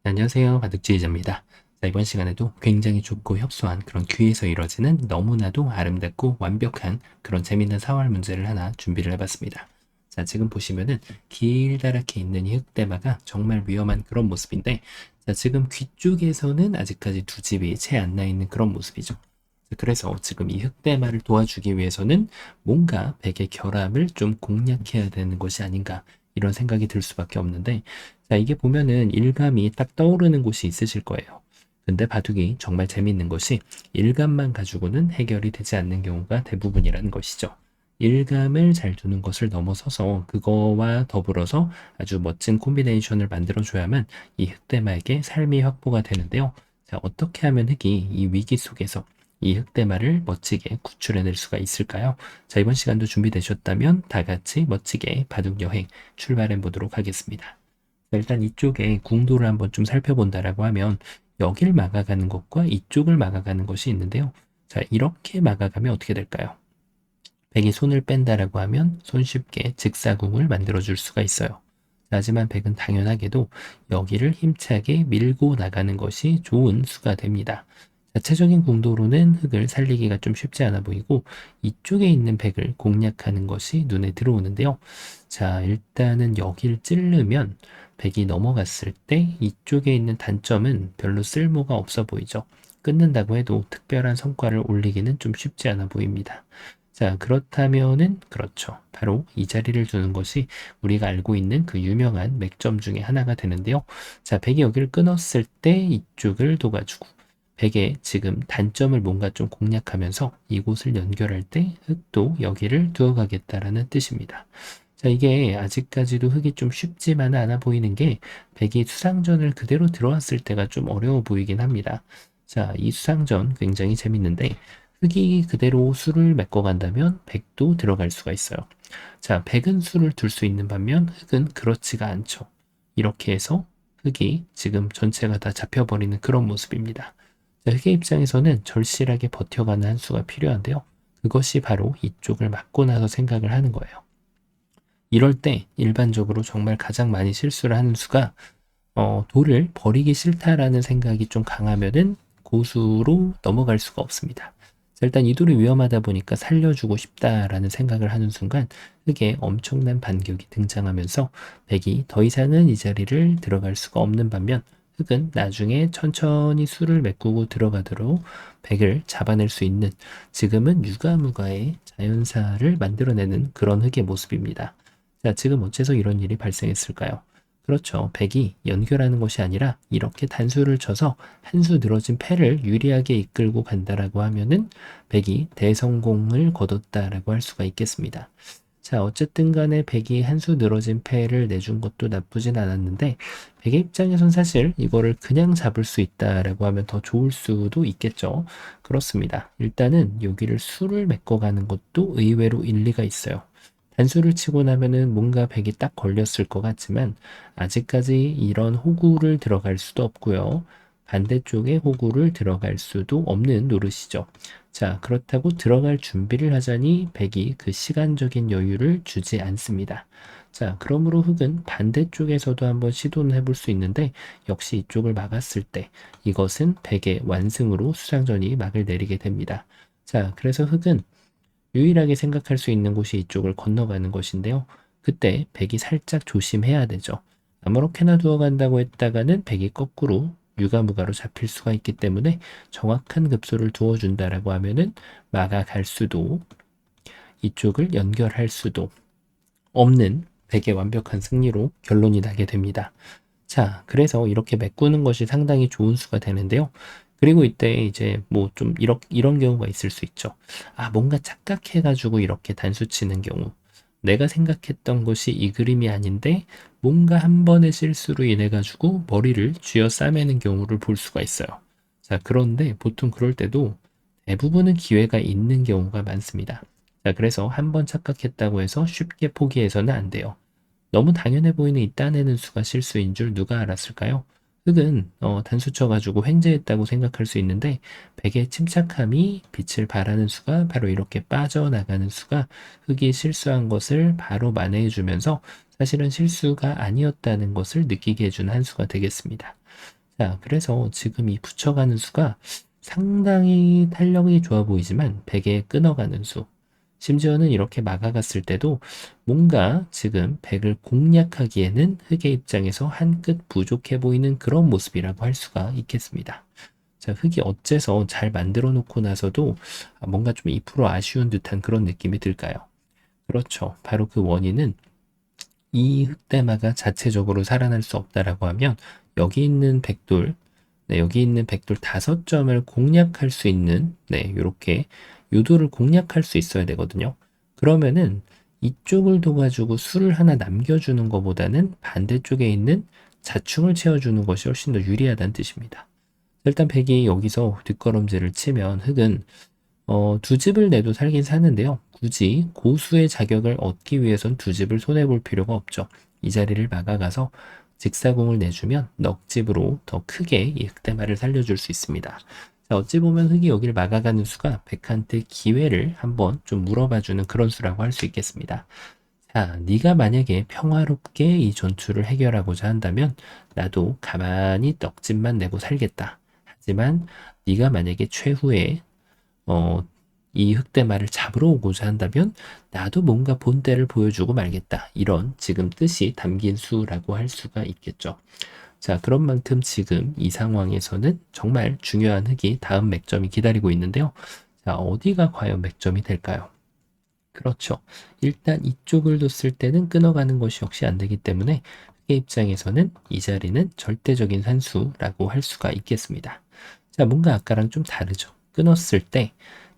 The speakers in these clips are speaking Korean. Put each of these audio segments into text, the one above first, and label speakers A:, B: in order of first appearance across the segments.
A: 네, 안녕하세요. 바둑지휘자입니다. 자, 이번 시간에도 굉장히 좁고 협소한 그런 귀에서 이루어지는 너무나도 아름답고 완벽한 그런 재밌는 사활 문제를 하나 준비를 해봤습니다. 자, 지금 보시면은 길다랗게 있는 이 흑대마가 정말 위험한 그런 모습인데, 자, 지금 귀 쪽에서는 아직까지 두 집이 채 안 나 있는 그런 모습이죠. 자, 그래서 지금 이 흑대마를 도와주기 위해서는 뭔가 백의 결함을 좀 공략해야 되는 것이 아닌가, 이런 생각이 들 수밖에 없는데, 자, 이게 보면은 일감이 딱 떠오르는 곳이 있으실 거예요. 근데 바둑이 정말 재밌는 것이 일감만 가지고는 해결이 되지 않는 경우가 대부분이라는 것이죠. 일감을 잘 두는 것을 넘어서서 그거와 더불어서 아주 멋진 콤비네이션을 만들어줘야만 이 흑대마에게 삶이 확보가 되는데요. 자, 어떻게 하면 흑이 이 위기 속에서 이 흑대마를 멋지게 구출해낼 수가 있을까요? 자, 이번 시간도 준비되셨다면 다 같이 멋지게 바둑 여행 출발해 보도록 하겠습니다. 일단 이쪽에 궁도를 한번 좀 살펴본다라고 하면 여길 막아가는 것과 이쪽을 막아가는 것이 있는데요. 자, 이렇게 막아가면 어떻게 될까요? 백이 손을 뺀다라고 하면 손쉽게 직사궁을 만들어 줄 수가 있어요. 하지만 백은 당연하게도 여기를 힘차게 밀고 나가는 것이 좋은 수가 됩니다. 자체적인 궁도로는 흑을 살리기가 좀 쉽지 않아 보이고 이쪽에 있는 백을 공략하는 것이 눈에 들어오는데요. 자, 일단은 여기를 찌르면 백이 넘어갔을 때 이쪽에 있는 단점은 별로 쓸모가 없어 보이죠. 끊는다고 해도 특별한 성과를 올리기는 좀 쉽지 않아 보입니다. 자, 그렇다면은 그렇죠. 바로 이 자리를 두는 것이 우리가 알고 있는 그 유명한 맥점 중에 하나가 되는데요. 자, 백이 여기를 끊었을 때 이쪽을 도와주고 백의 지금 단점을 뭔가 좀 공략하면서 이곳을 연결할 때 흑도 여기를 두어가겠다라는 뜻입니다. 자, 이게 아직까지도 흑이 좀 쉽지만은 않아 보이는 게 백이 수상전을 그대로 들어왔을 때가 좀 어려워 보이긴 합니다. 자, 이 수상전 굉장히 재밌는데 흑이 그대로 수를 메꿔간다면 백도 들어갈 수가 있어요. 자, 백은 수를 둘 수 있는 반면 흑은 그렇지가 않죠. 이렇게 해서 흑이 지금 전체가 다 잡혀버리는 그런 모습입니다. 자, 흑의 입장에서는 절실하게 버텨가는 한 수가 필요한데요. 그것이 바로 이쪽을 막고 나서 생각을 하는 거예요. 이럴 때 일반적으로 정말 가장 많이 실수를 하는 수가 돌을 버리기 싫다라는 생각이 좀 강하면은 고수로 넘어갈 수가 없습니다. 자, 일단 이 돌이 위험하다 보니까 살려주고 싶다라는 생각을 하는 순간 흑에 엄청난 반격이 등장하면서 백이 더 이상은 이 자리를 들어갈 수가 없는 반면 흑은 나중에 천천히 수를 메꾸고 들어가도록 백을 잡아낼 수 있는 지금은 유가무가의 자연사를 만들어내는 그런 흑의 모습입니다. 자, 지금 어째서 이런 일이 발생했을까요? 그렇죠. 백이 연결하는 것이 아니라 이렇게 단수를 쳐서 한 수 늘어진 패를 유리하게 이끌고 간다라고 하면은 백이 대성공을 거뒀다라고 할 수가 있겠습니다. 자, 어쨌든 간에 백이 한 수 늘어진 패를 내준 것도 나쁘진 않았는데 백의 입장에선 사실 이거를 그냥 잡을 수 있다라고 하면 더 좋을 수도 있겠죠. 그렇습니다. 일단은 여기를 수를 메꿔가는 것도 의외로 일리가 있어요. 단수를 치고 나면은 뭔가 백이 딱 걸렸을 것 같지만 아직까지 이런 호구를 들어갈 수도 없고요. 반대쪽에 호구를 들어갈 수도 없는 노릇이죠. 자, 그렇다고 들어갈 준비를 하자니 백이 그 시간적인 여유를 주지 않습니다. 자, 그러므로 흑은 반대쪽에서도 한번 시도는 해볼 수 있는데 역시 이쪽을 막았을 때 이것은 백의 완승으로 수상전이 막을 내리게 됩니다. 자, 그래서 흑은 유일하게 생각할 수 있는 곳이 이쪽을 건너가는 것인데요. 그때 백이 살짝 조심해야 되죠. 아무렇게나 두어간다고 했다가는 백이 거꾸로 유가무가로 잡힐 수가 있기 때문에 정확한 급소를 두어준다라고 하면은 막아갈 수도 이쪽을 연결할 수도 없는 백의 완벽한 승리로 결론이 나게 됩니다. 자, 그래서 이렇게 메꾸는 것이 상당히 좋은 수가 되는데요. 그리고 이때 이제 뭐 좀 이런 경우가 있을 수 있죠. 아, 뭔가 착각해가지고 이렇게 단수 치는 경우. 내가 생각했던 것이 이 그림이 아닌데 뭔가 한 번의 실수로 인해가지고 머리를 쥐어 싸매는 경우를 볼 수가 있어요. 자, 그런데 보통 그럴 때도 대부분은 기회가 있는 경우가 많습니다. 자, 그래서 한 번 착각했다고 해서 쉽게 포기해서는 안 돼요. 너무 당연해 보이는 이 따내는 수가 실수인 줄 누가 알았을까요? 흑은 단수 쳐가지고 횡재했다고 생각할 수 있는데 백의 침착함이 빛을 발하는 수가 바로 이렇게 빠져나가는 수가 흑이 실수한 것을 바로 만회해주면서 사실은 실수가 아니었다는 것을 느끼게 해주는 한 수가 되겠습니다. 자, 그래서 지금 이 붙여가는 수가 상당히 탄력이 좋아 보이지만 베개에 끊어가는 수. 심지어는 이렇게 막아갔을 때도 뭔가 지금 백을 공략하기에는 흑의 입장에서 한 끗 부족해 보이는 그런 모습이라고 할 수가 있겠습니다. 자, 흑이 어째서 잘 만들어 놓고 나서도 뭔가 좀 2% 아쉬운 듯한 그런 느낌이 들까요? 그렇죠. 바로 그 원인은 이 흑대마가 자체적으로 살아날 수 없다라고 하면 여기 있는 백돌, 네, 여기 있는 백돌 5점을 공략할 수 있는, 네, 요렇게 요도를 공략할 수 있어야 되거든요. 그러면은 이쪽을 둬가지고 수를 하나 남겨주는 것보다는 반대쪽에 있는 자충을 채워주는 것이 훨씬 더 유리하다는 뜻입니다. 일단 백이 여기서 뒷걸음질을 치면 흑은 두 집을 내도 살긴 사는데요. 굳이 고수의 자격을 얻기 위해선 두 집을 손해볼 필요가 없죠. 이 자리를 막아가서 직사공을 내주면 넉집으로 더 크게 이 흑대마를 살려줄 수 있습니다. 자, 어찌 보면 흑이 여기를 막아가는 수가 백한테 기회를 한번 좀 물어봐주는 그런 수라고 할 수 있겠습니다. 자, 네가 만약에 평화롭게 이 전투를 해결하고자 한다면 나도 가만히 넉집만 내고 살겠다. 하지만 네가 만약에 최후의 어, 이 흑대마를 잡으러 오고자 한다면 나도 뭔가 본때를 보여주고 말겠다. 이런 지금 뜻이 담긴 수라고 할 수가 있겠죠. 자, 그런 만큼 지금 이 상황에서는 정말 중요한 흑이 다음 맥점이 기다리고 있는데요. 자, 어디가 과연 맥점이 될까요? 그렇죠. 일단 이쪽을 뒀을 때는 끊어가는 것이 역시 안 되기 때문에 흑의 입장에서는 이 자리는 절대적인 산수라고 할 수가 있겠습니다. 자, 뭔가 아까랑 좀 다르죠. 끊었을 때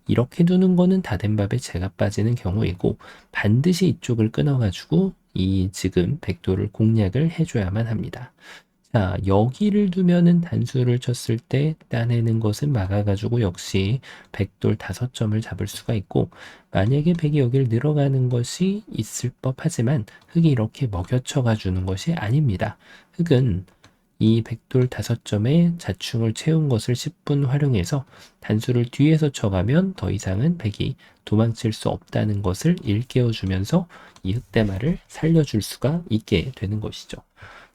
A: 이렇게 두는 거는 다 된 밥에 제가 빠지는 경우이고 반드시 이쪽을 끊어가지고 이 지금 백도를 공략을 해줘야만 합니다. 자, 여기를 두면은 단수를 쳤을 때 따내는 것은 막아가지고 역시 백돌 5점을 잡을 수가 있고, 만약에 백이 여기를 늘어가는 것이 있을 법하지만 흑이 이렇게 먹여쳐가 주는 것이 아닙니다. 흑은 이 백돌 5점에 자충을 채운 것을 10분 활용해서 단수를 뒤에서 쳐가면 더 이상은 백이 도망칠 수 없다는 것을 일깨워 주면서 이 흑대마를 살려줄 수가 있게 되는 것이죠.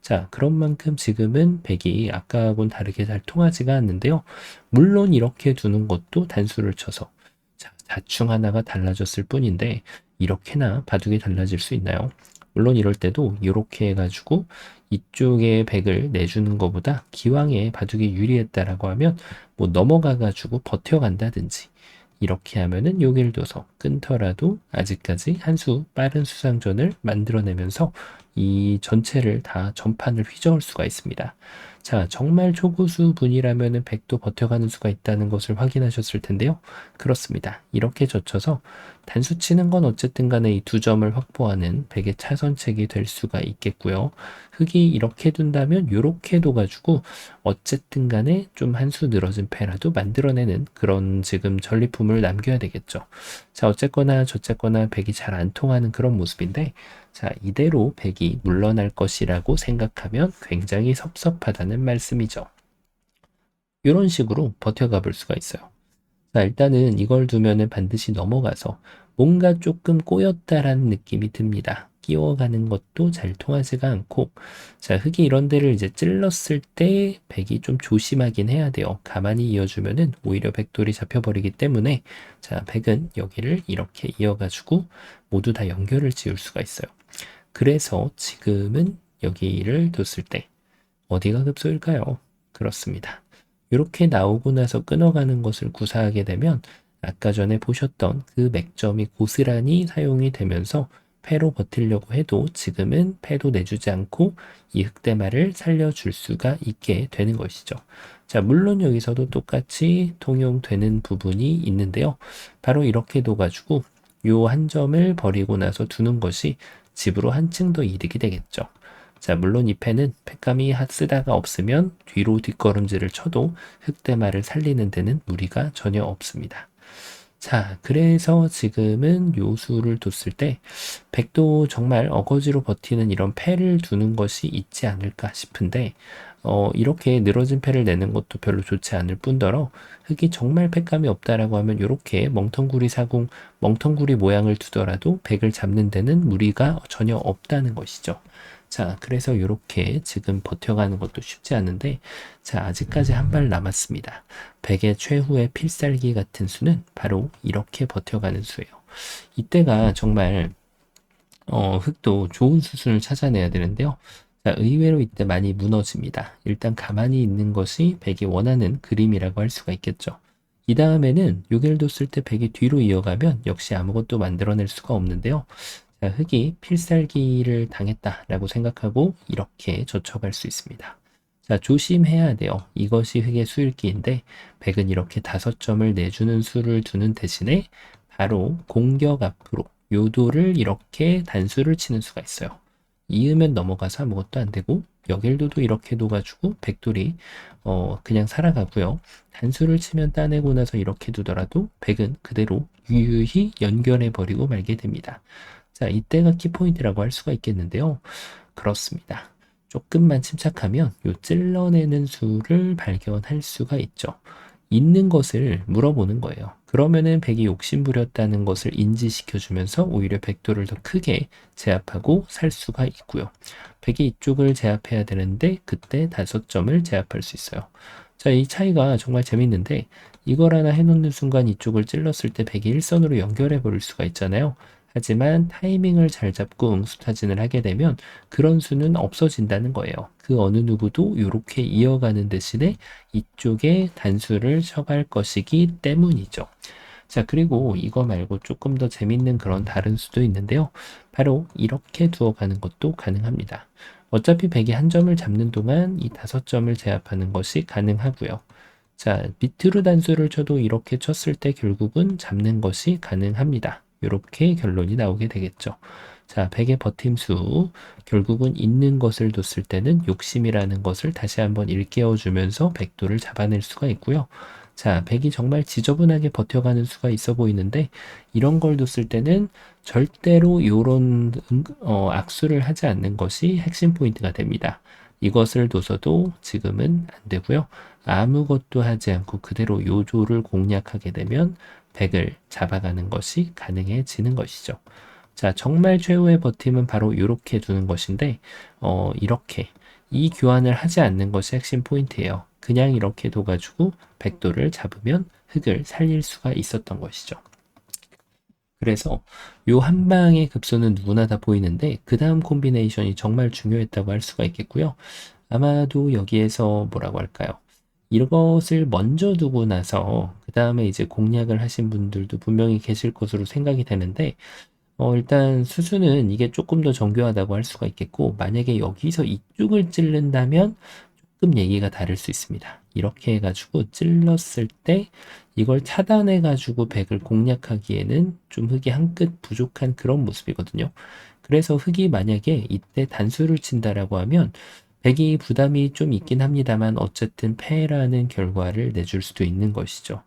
A: 자, 그런 만큼 지금은 백이 아까하고는 다르게 잘 통하지가 않는데요. 물론 이렇게 두는 것도 단수를 쳐서 자, 자충 하나가 달라졌을 뿐인데 이렇게나 바둑이 달라질 수 있나요? 물론 이럴 때도 이렇게 해가지고 이쪽에 백을 내주는 것보다 기왕에 바둑이 유리했다라고 하면 뭐 넘어가가지고 버텨간다든지 이렇게 하면은 여기를 둬서 끊더라도 아직까지 한 수 빠른 수상전을 만들어내면서 이 전체를 다 전판을 휘저을 수가 있습니다. 자, 정말 초고수 분이라면은 100도 버텨가는 수가 있다는 것을 확인하셨을 텐데요. 그렇습니다. 이렇게 젖혀서 단수 치는 건 어쨌든 간에 이 2점을 확보하는 100의 차선책이 될 수가 있겠고요. 흑이 이렇게 둔다면 요렇게 둬가지고 어쨌든 간에 좀 한 수 늘어진 패라도 만들어내는 그런 지금 전리품을 남겨야 되겠죠. 자, 어쨌거나 저쨌거나 100이 잘 안 통하는 그런 모습인데 자, 이대로 백이 물러날 것이라고 생각하면 굉장히 섭섭하다는 말씀이죠. 이런 식으로 버텨가 볼 수가 있어요. 자, 일단은 이걸 두면은 반드시 넘어가서 뭔가 조금 꼬였다라는 느낌이 듭니다. 끼워가는 것도 잘 통하지가 않고, 자, 흙이 이런 데를 이제 찔렀을 때 백이 좀 조심하긴 해야 돼요. 가만히 이어주면은 오히려 백돌이 잡혀버리기 때문에, 자, 백은 여기를 이렇게 이어가지고 모두 다 연결을 지을 수가 있어요. 그래서 지금은 여기를 뒀을 때 어디가 급소일까요? 그렇습니다. 이렇게 나오고 나서 끊어가는 것을 구사하게 되면 아까 전에 보셨던 그 맥점이 고스란히 사용이 되면서 패로 버티려고 해도 지금은 패도 내주지 않고 이 흑대마를 살려줄 수가 있게 되는 것이죠. 자, 물론 여기서도 똑같이 통용되는 부분이 있는데요. 바로 이렇게 둬가지고 요 한 점을 버리고 나서 두는 것이 집으로 한층 더 이득이 되겠죠. 자, 물론 이 패는 패감이 쓰다가 없으면 뒤로 뒷걸음질을 쳐도 흑대마를 살리는 데는 무리가 전혀 없습니다. 자, 그래서 지금은 요수를 뒀을 때 백도 정말 어거지로 버티는 이런 패를 두는 것이 있지 않을까 싶은데 이렇게 늘어진 패를 내는 것도 별로 좋지 않을 뿐더러 흑이 정말 패감이 없다라고 하면 이렇게 멍텅구리 사궁, 멍텅구리 모양을 두더라도 백을 잡는 데는 무리가 전혀 없다는 것이죠. 자, 그래서 이렇게 지금 버텨가는 것도 쉽지 않은데, 자, 아직까지 한 발 남았습니다. 100의 최후의 필살기 같은 수는 바로 이렇게 버텨가는 수예요. 이때가 정말 흙도 좋은 수순을 찾아내야 되는데요. 자, 의외로 이때 많이 무너집니다. 일단 가만히 있는 것이 백이 원하는 그림이라고 할 수가 있겠죠. 이 다음에는 요길도 쓸 때 백이 뒤로 이어가면 역시 아무것도 만들어낼 수가 없는데요. 자, 흙이 필살기를 당했다라고 생각하고 이렇게 젖혀갈 수 있습니다. 자, 조심해야 돼요. 이것이 흙의 수읽기인데 백은 이렇게 5점을 내주는 수를 두는 대신에 바로 공격 앞으로 요도를 이렇게 단수를 치는 수가 있어요. 이으면 넘어가서 아무것도 안 되고 역일도도 이렇게 둬가지고 백돌이 그냥 살아가고요. 단수를 치면 따내고 나서 이렇게 두더라도 백은 그대로 유유히 연결해 버리고 말게 됩니다. 자, 이때가 키포인트라고 할 수가 있겠는데요. 그렇습니다. 조금만 침착하면 요 찔러내는 수를 발견할 수가 있죠. 있는 것을 물어보는 거예요. 그러면은 백이 욕심부렸다는 것을 인지시켜주면서 오히려 백도를 더 크게 제압하고 살 수가 있고요. 백이 이쪽을 제압해야 되는데 그때 5점을 제압할 수 있어요. 자, 이 차이가 정말 재밌는데 이걸 하나 해놓는 순간 이쪽을 찔렀을 때 백이 일선으로 연결해 버릴 수가 있잖아요. 하지만 타이밍을 잘 잡고 응수타진을 하게 되면 그런 수는 없어진다는 거예요. 그 어느 누구도 이렇게 이어가는 대신에 이쪽에 단수를 쳐갈 것이기 때문이죠. 자, 그리고 이거 말고 조금 더 재밌는 그런 다른 수도 있는데요. 바로 이렇게 두어가는 것도 가능합니다. 어차피 백이 한 점을 잡는 동안 이 5점을 제압하는 것이 가능하고요. 자, 밑으로 단수를 쳐도 이렇게 쳤을 때 결국은 잡는 것이 가능합니다. 이렇게 결론이 나오게 되겠죠. 자, 백의 버팀수, 결국은 있는 것을 뒀을 때는 욕심이라는 것을 다시 한번 일깨워주면서 백도를 잡아낼 수가 있고요. 자, 백이 정말 지저분하게 버텨가는 수가 있어 보이는데 이런 걸 뒀을 때는 절대로 이런 악수를 하지 않는 것이 핵심 포인트가 됩니다. 이것을 둬서도 지금은 안 되고요. 아무것도 하지 않고 그대로 요조를 공략하게 되면 백을 잡아가는 것이 가능해지는 것이죠. 자, 정말 최후의 버팀은 바로 이렇게 두는 것인데, 이렇게 이 교환을 하지 않는 것이 핵심 포인트예요. 그냥 이렇게 둬가지고 백도를 잡으면 흙을 살릴 수가 있었던 것이죠. 그래서 요 한 방의 급소는 누구나 다 보이는데 그 다음 콤비네이션이 정말 중요했다고 할 수가 있겠고요. 아마도 여기에서 뭐라고 할까요? 이것을 먼저 두고 나서 그 다음에 이제 공략을 하신 분들도 분명히 계실 것으로 생각이 되는데 일단 수수는 이게 조금 더 정교하다고 할 수가 있겠고 만약에 여기서 이쪽을 찌른다면 조금 얘기가 다를 수 있습니다. 이렇게 해가지고 찔렀을 때 이걸 차단해가지고 백을 공략하기에는 좀 흙이 한 끗 부족한 그런 모습이거든요. 그래서 흙이 만약에 이때 단수를 친다라고 하면 백이 부담이 좀 있긴 합니다만 어쨌든 패라는 결과를 내줄 수도 있는 것이죠.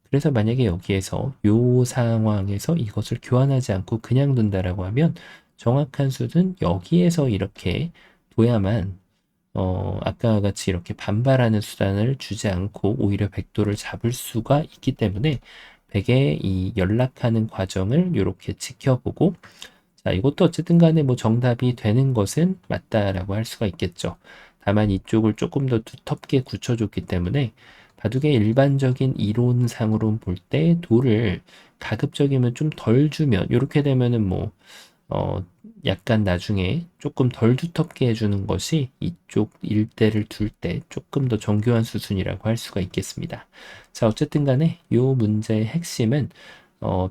A: 그래서 만약에 여기에서 요 상황에서 이것을 교환하지 않고 그냥 둔다라고 하면 정확한 수는 여기에서 이렇게 둬야만 아까 같이 이렇게 반발하는 수단을 주지 않고 오히려 백도를 잡을 수가 있기 때문에 백의 이 연락하는 과정을 이렇게 지켜보고 자, 이것도 어쨌든 간에 뭐 정답이 되는 것은 맞다라고 할 수가 있겠죠. 다만 이쪽을 조금 더 두텁게 굳혀줬기 때문에 바둑의 일반적인 이론상으로 볼 때 돌을 가급적이면 좀 덜 주면 이렇게 되면은 뭐 약간 나중에 조금 덜 두텁게 해주는 것이 이쪽 일대를 둘 때 조금 더 정교한 수순이라고 할 수가 있겠습니다. 자, 어쨌든 간에 이 문제의 핵심은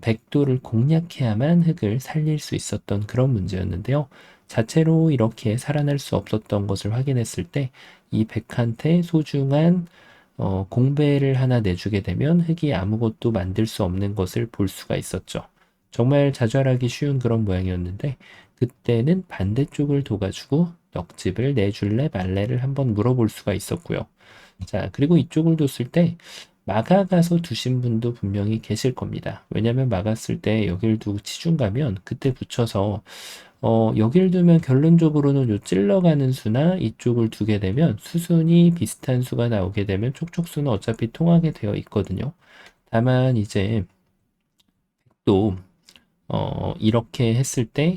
A: 백도를 공략해야만 흙을 살릴 수 있었던 그런 문제였는데요. 자체로 이렇게 살아날 수 없었던 것을 확인했을 때 이 백한테 소중한 공배를 하나 내주게 되면 흙이 아무것도 만들 수 없는 것을 볼 수가 있었죠. 정말 자잘하기 쉬운 그런 모양이었는데 그때는 반대쪽을 둬가지고 넋집을 내줄래 말래를 한번 물어볼 수가 있었고요. 자, 그리고 이쪽을 뒀을 때 막아가서 두신 분도 분명히 계실 겁니다. 왜냐면 막았을 때 여길 두고 치중 가면 그때 붙여서 여길 두면 결론적으로는 요 찔러가는 수나 이쪽을 두게 되면 수순이 비슷한 수가 나오게 되면 촉촉수는 어차피 통하게 되어 있거든요. 다만 이제 또 이렇게 했을 때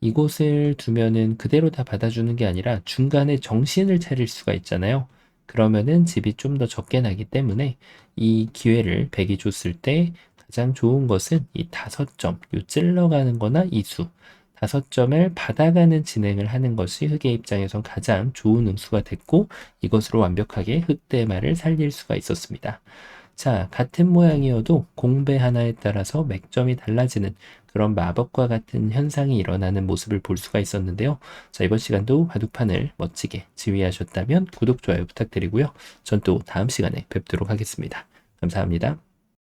A: 이곳을 두면은 그대로 다 받아주는 게 아니라 중간에 정신을 차릴 수가 있잖아요. 그러면은 집이 좀 더 적게 나기 때문에 이 기회를 백이 줬을 때 가장 좋은 것은 이 5점, 요 찔러가는 거나 이수, 5점을 받아가는 진행을 하는 것이 흑의 입장에선 가장 좋은 응수가 됐고 이것으로 완벽하게 흑대마를 살릴 수가 있었습니다. 자, 같은 모양이어도 공배 하나에 따라서 맥점이 달라지는 그런 마법과 같은 현상이 일어나는 모습을 볼 수가 있었는데요. 자, 이번 시간도 바둑판을 멋지게 지휘하셨다면 구독, 좋아요 부탁드리고요. 전 또 다음 시간에 뵙도록 하겠습니다. 감사합니다.